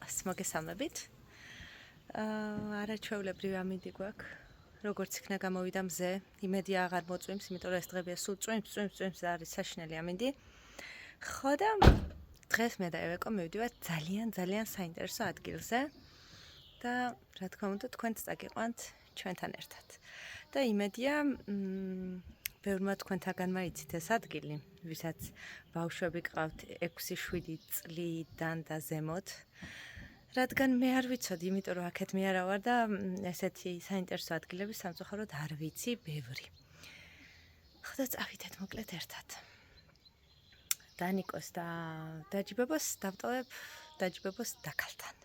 ყველას მოგესალმებით. არაჩვეულებრივი ამინდი გვაქვს. როგორც იქნა გამოვიდა მზე, იმედი აღარ მოწვიმს, იმიტომ რომ ეს დღებია სულ წვიმს და არის საშინელი ამინდი. ხო და დღეს მე და ევეკო მივდივართ ძალიან საინტერესო ადგილზე და რა თქმა უნდა თქვენც წაგიყვანთ ჩვენთან ერთად. და იმედია ბევრმა თქვენთაგანმა იცით ეს ადგილი, ვისაც ბავშვები გყავთ 6-7 წლიდან და ზემოთ. რადგან მე არ ვიცოდი, იმიტომ რომ აქეთ მე არა ვარ და ესეთი საინტერესო ადგილები სამწუხაროდ არ ვიცი ბევრი. ხო და წავიდეთ მოკლედ ერთად. დანიკოს და დაჯიბებოს დავტოვებ დაჯიბებოს დაკალთან.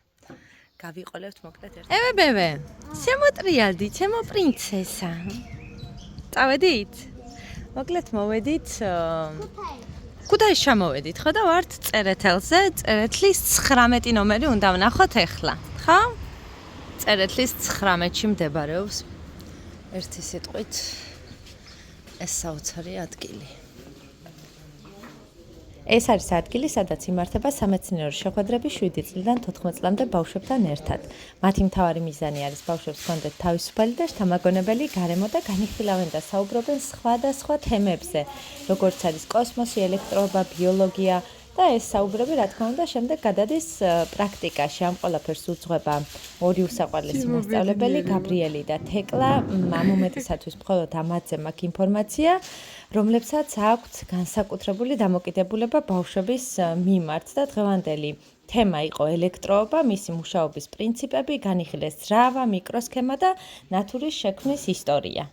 გავიყოლევთ მოკლედ ერთად. ევებევე, შემოტრიალდი, ჩემო პრინცესა. წავედით? მოკლედ მოვედით ქუთაისში ჩამოვედით, ხო და ვართ წერეთელზე, წერეთლის 19 ნომერი უნდა ვნახოთ ახლა, ხო? წერეთლის 19-ში მდებარეობს ერთი სიტყვით ეს საოცარი ადგილი. ეს არის ადგილი, სადაც იმართება სამეცნიერო შეხვედრები 7 წლიდან 14 წლამდე ბავშვებთან ერთად. მათი მთავარი მიზანი არის ბავშვებს ჰქონდეთ თავისუფალი და შთამაგონებელი გარემო და განიხილავენ და საუბრობენ სხვადასხვა თემებზე, როგორც არის კოსმოსი, ელექტროობა, ბიოლოგია და ეს საუბრები, რა თქმა უნდა, შემდეგ გადადის პრაქტიკაში. ამ ყველაფერს უძღვება ორი უსაყვარლესი მასწავლებელი, გაბრიელი და თეკლა. ამ უმეტესათვის მხოლოდ ამათზე მაქვს ინფორმაცია, რომლებსაც აქვთ განსაკუთრებული დამოკიდებულება ბავშვების მიმართ და დღევანდელი თემა იყო ელექტროობა, მისი მუშაობის პრინციპები, განიხილეს ძრავა, მიკროსქემა და ნათურის შექმნის ისტორია.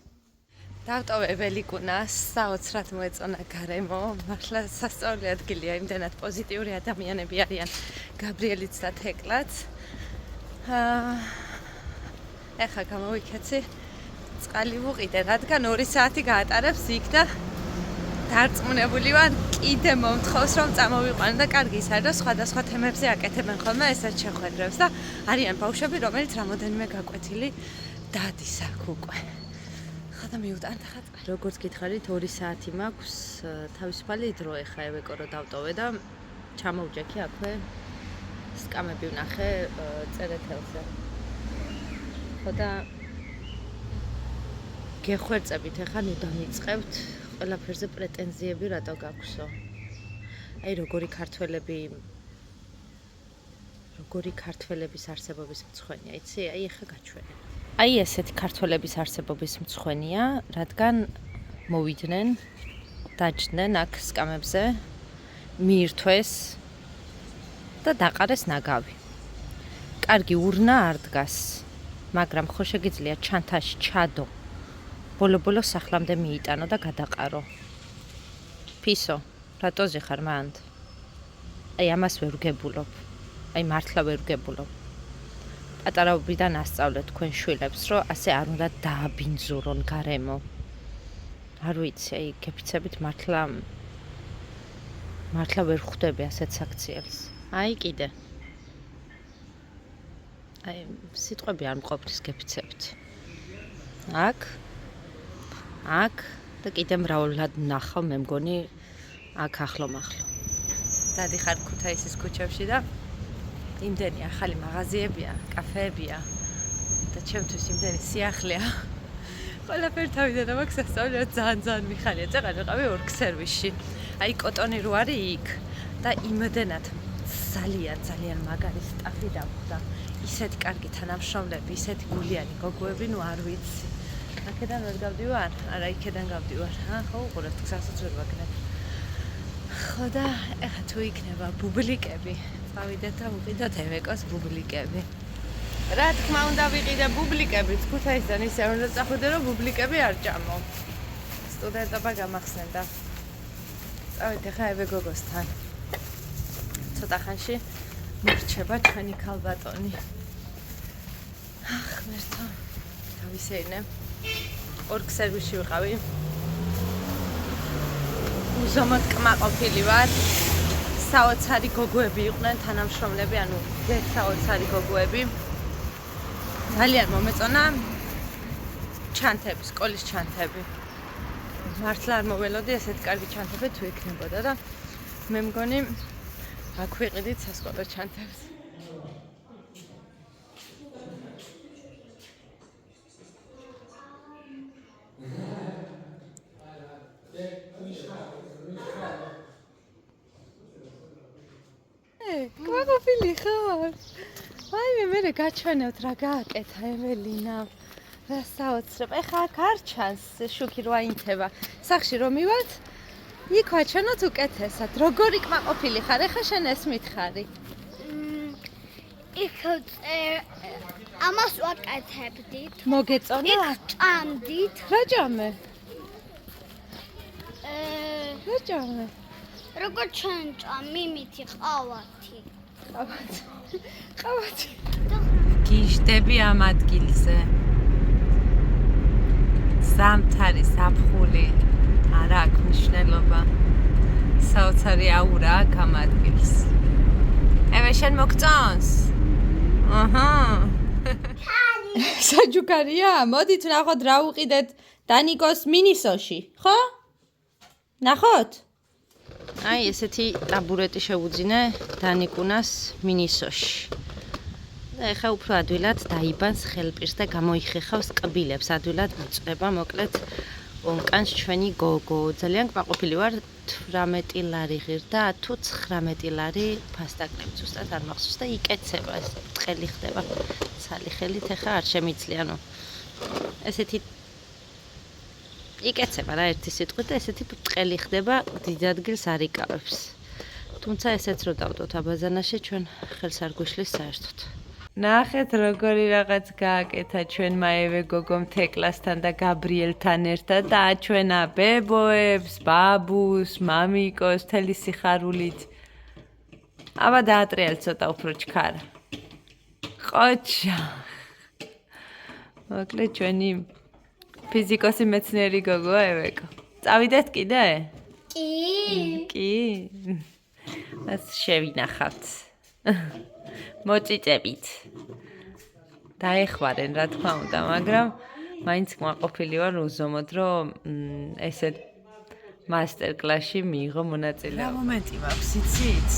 დავტოვე ველიკუნა, საოცრად მოეწონა გარემო, მართლა სასწაული ადგილია, იმდენად პოზიტიური ადამიანები არიან გაბრიელიც და თეკლაც. ეხლა გამოვიქეცი, წყალი ვუყიდე, რადგან 2 საათი გაატარებს იქ და დარწმუნებული ვარ, კიდე მომთხოვს რომ წამოვიყვანო და კარგი ის არის, რომ სხვადასხვა თემებზე აკეთებენ ხოლმე ესეთ შეხვედრებს და არიან ბავშვები, რომელიც რამოდენიმე გაკვეთილი დადის აქ უკვე. ხო და მივუტანთ ახლა წყალი. როგორც გითხარით, 2 საათი მაქვს თავისუფალი დრო, ეხლა ევეკო რო დავტოვე და ჩამოვჯექი აქვე სკამები ვნახე წერეთელზე. ხო და გეხვერწებით, ეხლა ნუ დამიწყებთ ყველაფერზე პრეტენზიები რატო გაქვსო. აი როგორი ქართველების არსებობის მცხვენია, იცი? აი ეხლა გაჩვენე. აი ესეთი ქართველების არსებობის მცხვენია, რადგან მოვიდნენ, დაჯდნენ აქ სკამებზე, მიირთვეს და დაყარეს ნაგავი. კარგი ურნა არ დგას, მაგრამ ხო შეგიძლია ჩანთაში ჩადო. ბოლო სახლამდე მიიტანო და გადაყარო. ფისო, რატოზე ხარ მანდ? აი ამას ვერ ვგებულობ. აი მართლა ვერ ვგებულობ. პატარაობიდან ასწავლეთ თქვენ შვილებს, რომ ასე არ უნდა დააბინძურონ გარემო. არ ვიცი, აი გეფიცებით მართლა ვერ ხვდები ასეთ საქციელს. აი კიდე. აი სიტყვები არ მყოფნის გეფიცებით. აქ და კიდე მრავლად ნახავ, მე მგონი აქ ახლო-მახლო. დადიხარ ქუთაისის ქუჩებში და იმდენი ახალი მაღაზიებია, კაფეებია და ჩემთვის იმდენი სიახლეა. ყველაფერი თავიდან მაქვს სასწავლი, ძალიან მიხარია. წეღარ ვიყავი ორგ სერვისში. აი კოტონი რო არის იქ და იმდენად ძალიან მაგარი სტაფი დაგვდა. ისეთი კარგი თანამშრომლები, ისეთი გულიანი გოგოები, ნუ არ ვიცი. აქედან ვერ გავდივარ? არა, იქედან გავდივარ. ხო, უყურებთ, გზასაც ვერ ვაგნებ. ხო და ეხლა თუ იქნება ბუბლიკები, წავიდეთ და ვუყიდოთ ევეკოს ბუბლიკები. რა თქმა უნდა ვიყიდე ბუბლიკები, ქუთაისიდან ისე უნდა წახვიდე, რომ ბუბლიკები არ ჭამო. სტუდენტობა გამახსენდა. წავიდე ხა ევეგოგოსთან. ცოტა ხანში მირჩება ჩვენი ქალბატონი. ღმერთო, გავისეირნე. ორგ სერვისში ვიყავი. უზომოდ კმაყოფილი ვარ. საოცარი გოგოები იყვნენ თანამშრომლები, ანუ საოცარი გოგოები. ძალიან მომეწონა ჩანთები, სკოლის ჩანთები. მართლა არ მოველოდი ესეთ კარგი ჩანთები თუ იქნებოდა და მე მგონი აქ ვიყიდით სასკოლო ჩანთებს. კმაყოფილი ხარ? აი მე გაჩვენებთ რა გააკეთა ემელინამ. რა საოცრებ. ეხლა აქ არ ჩანს შუქი რო აინთება. სახში რომ მივართ, იქ ვაჩვენოთ უკეთესად. როგორი კმაყოფილი ხარ? ეხლა შენ ეს მითხარი. იქ ამას ვაკეთებდით. მოგეწონა? იქ ჭამდით. რა ჭამე? რა ჭამე? როგორ ჩვენ მიმითი ყავათი. ყავათი. გიჟდები ამ ადგილზე. ზამთარი, ზაფხული არა აქვს მნიშვნელობა. საოცარი აურა აქვს ამ ადგილს. ევე შენ მოგწონს? აჰა. საჯუქარია? მოდით ნახოთ რა უყიდეთ დანიკოს მინისოში, ხო? ნახოთ? აი ესეთი ტაბურეტი შევუძინე დანიკუნას მინისოში. და ეხა უფრო ადვილად დაიბანს ხელპირს და გამოიხეხავს კბილებს. ადვილად მოწდება, მოკლედ ონკანს ჩვენი გოგო. ძალიან კმაყოფილი ვარ, 18 ლარი ღირდა, თუ 19 ლარი ფასტაკნები ზუსტად არ მახსოვს და იკეცება, ეს ბრტყელი ხდება. ცალი ხელით ეხა არ შემიძლია, ანუ ესეთი იკეცება რა ერთი სიტყვით და ესეთი ბრტყელი ხდება, დიდ ადგილს არ იკავებს. თუმცა ესეც რო დავდოთ აბაზანაში, ჩვენ ხელს არ გვიშლის საერთოდ. ნახეთ როგორი რაღაც გააკეთა ჩვენმა ევე გოგომ თეკლასთან და გაბრიელთან ერთად და აჩვენა ბებოებს, ბაბუს, მამიკოს თელი სიხარულით. აბა დაატრიალ ცოტა უფრო ჩქარა. ყოჩა. მოკლედ ჩვენი ფიზიკოსი მეცნიერი გოგოა ევეკო. წავიდეთ კიდე? კი. კი. მას შევინახავთ. მოწიწებით. დაეხმარენ რა თქმა უნდა, მაგრამ მაინც კმაყოფილი ვარ უზომოდ, რომ ესეთ მასტერ კლასში მიიღო მონაწილეობა. რა მომენტი მაქვს, იცით?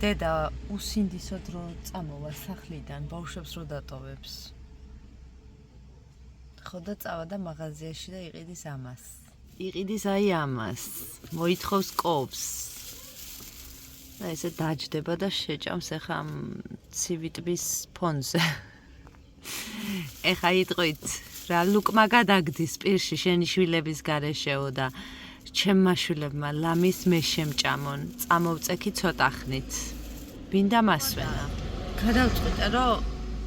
დედა უსინდისოდ რო წამოვა სახლიდან, ბავშვებს რო დატოვებს. ხო და წავა და მაღაზიაში და იყიდის ამას. იყიდის აი ამას. მოითხოვს კობს. და ესე დაჯდება და შეჭამს ეხა ამ ცივი ტბის ფონზე. ეხა იტყვით, რა ლუკმა გადაგდის პირში შენი შვილების გარეშეო და ჩემმა შვილებმა ლამის მე შემჭამონ, წამოვწექი ცოტა ხნით. ბინდა მასვენა. გადავწყვიტე, რომ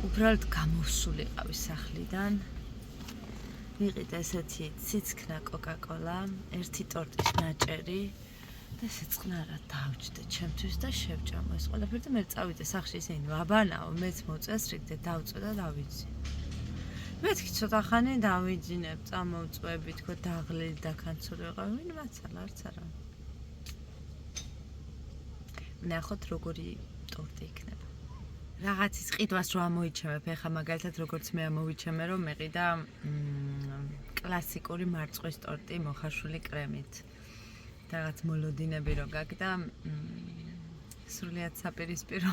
უბრალოდ გამოვსულიყავი სახლიდან. ვიყიდე ესეთი ციცქნა კოკაკოლა, ერთი ტორტის ნაჭერი. და ესე წყნარად დავჯდე ჩემთვის და შევჭამო ეს ყველაფერი და მე წავიდე სახში ისინი ვაბანაო, მეც მოწესრიგ და დავწვე და დავიძინე. მეთქი ცოტა ხანი დავიძინებ, წამოვწვევი, თქო დაღლილი და კანცური ვიყავ, ვინ მაცალა არც არა. ნახოთ როგორი ტორტი იქნება. რაღაცის ყიდვას რო ამოიჩემებ, ეხა მაგალითად როგორც მე ამოვიჩემე, რომ მეყიდა კლასიკური მარწყვის ტორტი მოხარშული კრემით. რაღაც მოლოდინები რო გაგდა, სრულიად საპირისპირო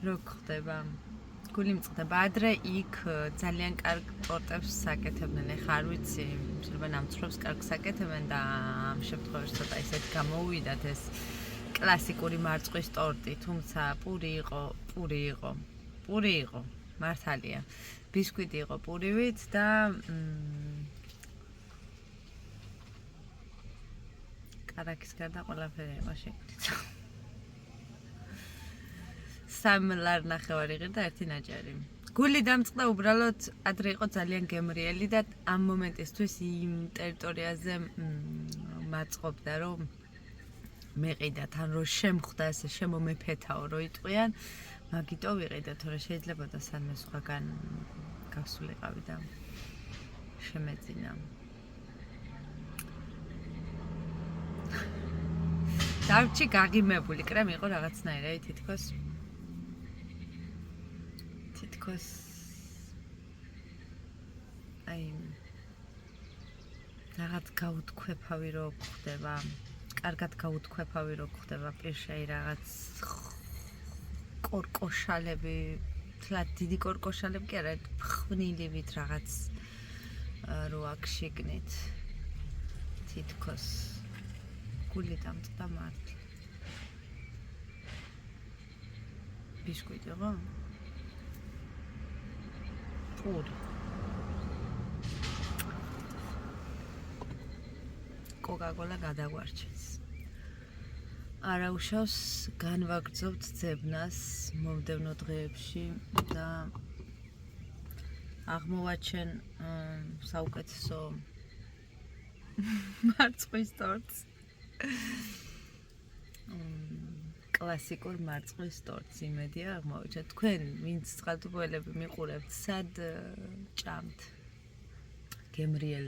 რო ხდება. გული მწყდება. ადრე იქ ძალიან კარგ ტორტებს საკეთებდნენ. ეხა არ ვიცი, შეიძლება ნამცხრობს კარგ საკეთებენ და ამ შემთხვევაში ცოტა ისეთ გამოუვიდათ ეს კლასიკური მარწყვის ტორტი, თუმცა პური იყო, მართალია. ბისკვიტი იყო პურივით და კარაქის გარდა ყველაფერი იყო შეკრით. 3 ლარი ნახევარი ღირდა ერთი ნაჭერი. გული დამწყდა უბრალოდ ადრე იყო ძალიან გემრიელი და ამ მომენტისთვის იმ ტერიტორიაზე მაწყობდა რომ მეყიდა თან რომ შემხვდა ესე შემომეფეთაო რო იტყვიან, მაგიტო ვიყიდა, თორე შეიძლება და სანმე სხვაგან გასულიყავი და შემეძინა. დავჭი გაღიმებული კრემი იყო რაღაცნაირი, თითქოს აი რაღაც გაუთქვეფავი რო ხდება, კარგად გაუთქვეფავი რო ხდება პირში რაღაც კორკოშალები, თლად დიდი კორკოშალები კი არა, ხვნილივით რაღაც რო აქ შიგნით თითქოს გული დამწყდა მართლა. ბისკვიტი ხო? პური. კოკა-კოლა გადაგვარჩენს. არა უშავს განვაგრძობთ ძებნას მომდევნო დღეებში და აღმოვაჩენ საუკეთესო მარწყვის ტორტს. კლასიკურ მარწყვის ტორტს იმედია აღმოვაჩენთ. თქვენ ვინც წყალტუბოელები მიყურებთ, სად ჭამთ გემრიელ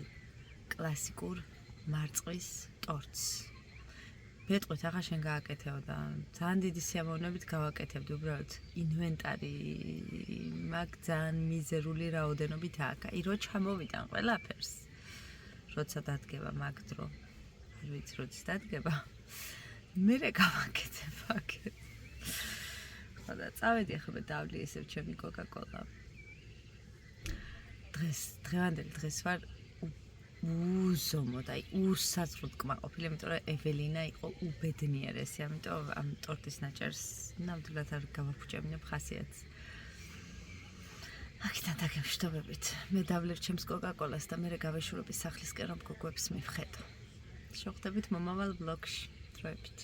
კლასიკურ მარწყვის ტორტს? მეთყვით, ახლა შენ გააკეთეო და ძალიან დიდი სიამოვნებით გავაკეთებდი, უბრალოდ ინვენტარი მაგ ძალიან მიზერული რაოდენობით აქვს. აი, რო ჩამოვიტან ყველაფერს, როცა დადგება მაგ დრო, არ ვიცი, როდის დადგება, მერე გავაკეთებ აქეთ. ხო და წავედი ახლა მე დავლი ესევ ჩემი კოკა-კოლა. დღევანდელი დღეს ვარ უზომოდ, აი უსაზღვროდ კმაყოფილი, იმიტომ რომ ეველინა იყო უბედნიერესი, ამიტომ ამ ტორტის ნაჭერს ნამდვილად არ გავაფუჭებინებ ხასიათს. აქედან დაგემშვიდობებით. მე დავლებ ჩემს კოკა-კოლას და მერე გავეშურები სახლისკენ, რომ გოგოებს მივხედო. შევხვდებით მომავალ ვლოგში. დროებით.